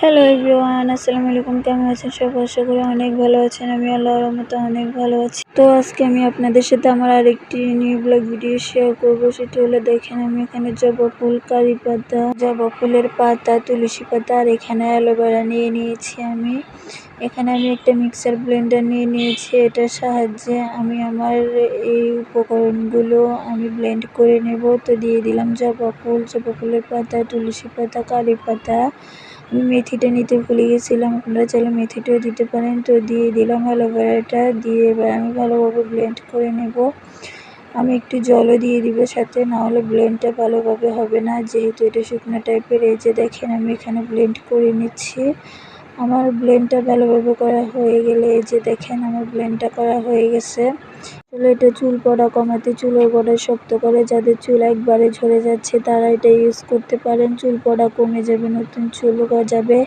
Hello everyone, আসসালামু আলাইকুম। কেমন আছেন সবাই? আশা করি অনেক ভালো আছেন। আমি আল্লাহর রহমতে অনেক ভালো আছি। তো আজকে আমি আপনাদের সাথে আমার আরেকটি নিউ ব্লগ ভিডিও শেয়ার করবো। সেটি হলো, দেখেন আমি এখানে জবা ফুল, কারি পাতা, জবা ফুলের পাতা, তুলসী পাতা আর এখানে অ্যালোভেরা নিয়ে নিয়েছি। এখানে আমি একটা মিক্সার ব্লেন্ডার নিয়ে নিয়েছি। এটার সাহায্যে আমি আমার এই উপকরণগুলো আমি ব্লেন্ড করে নেব। তো দিয়ে দিলাম জবা ফুলের পাতা, তুলসী পাতা, কারি পাতা। আমি মেথিটা নিতে ভুলে গেছিলাম, আপনারা চাইলে মেথিটাও দিতে পারেন। তো দিয়ে দিলাম অ্যালোভেরাটা, দিয়ে এবার আমি ভালোভাবে ব্লেন্ড করে নেব। আমি একটু জলও দিয়ে দিব সাথে, না হলে ব্লেন্ডটা ভালোভাবে হবে না, যেহেতু এটা শুকনো টাইপের। এই যে দেখেন আমি এখানে ব্লেন্ড করে নিচ্ছি। আমার ব্লেন্ডটা ভালোভাবে করা হয়ে গেলে, এই যে দেখেন আমার ব্লেন্ডটা করা হয়ে গেছে। আসলে এটা চুল পড়া কমাতে, চুলের গোড়া শক্ত করে, যাদের চুল একবারে ঝরে যাচ্ছে তারা এটা ইউজ করতে পারেন। চুল পড়া কমে যাবে, নতুন চুল গজাবে,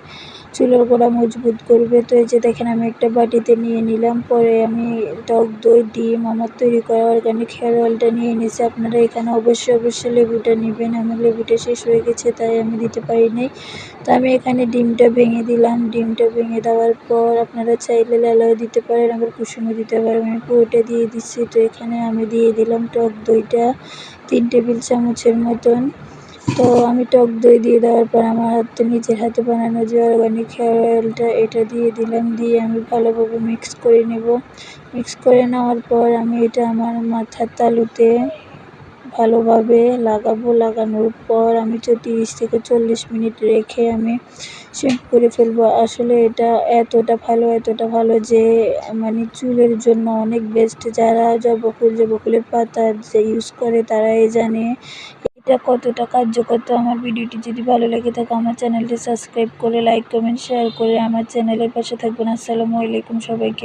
চুলের গোড়া মজবুত করবে। তো এই যে দেখেন আমি একটা বাটিতে নিয়ে নিলাম। পরে আমি টক দই, ডিম, আমার তৈরি করা অর্গানিক হেয়ার অয়েলটা নিয়ে নিয়েছি। আপনারা এখানে অবশ্যই লেবুটা নেবেন। আমার লেবুটা শেষ হয়ে গেছে, তাই আমি দিতে পারি নাই। তো আমি এখানে ডিমটা ভেঙে দিলাম। ডিমটা ভেঙে দেওয়ার পর আপনারা চাইলে লালাও দিতে পারেন, আবার কুসুমও দিতে পারেন। আমি পুরোটা দিয়ে দিচ্ছি। তো এখানে আমি দিয়ে দিলাম টক দইটা 3 টেবিল চামচের মতন। তো আমি টক দই দিয়ে দেওয়ার পর আমার নিজের হাতে বানানো যে অর্গানিক হেয়ার অয়েলটা, এটা দিয়ে দিলাম। দিয়ে আমি ভালোভাবে মিক্স করে নেব। মিক্স করে নেওয়ার পর আমি এটা আমার মাথার তালুতে ভালোভাবে লাগাবো। লাগানোর পর আমি 30 থেকে 40 মিনিট রেখে আমি শ্যাম্পু করে ফেলবো। আসলে এটা এতটা ভালো যে মানে চুলের জন্য অনেক বেস্ট। যারা জবা ফুলের পাতা যে ইউজ করে তারাই জানে এটা কতটা কার্যকর। তো আমার ভিডিওটি যদি ভালো লেগে থাকে আমার চ্যানেলটি সাবস্ক্রাইব করে, লাইক, কমেন্ট, শেয়ার করে আমার চ্যানেলের পাশে থাকবেন। আসসালামু আলাইকুম সবাইকে।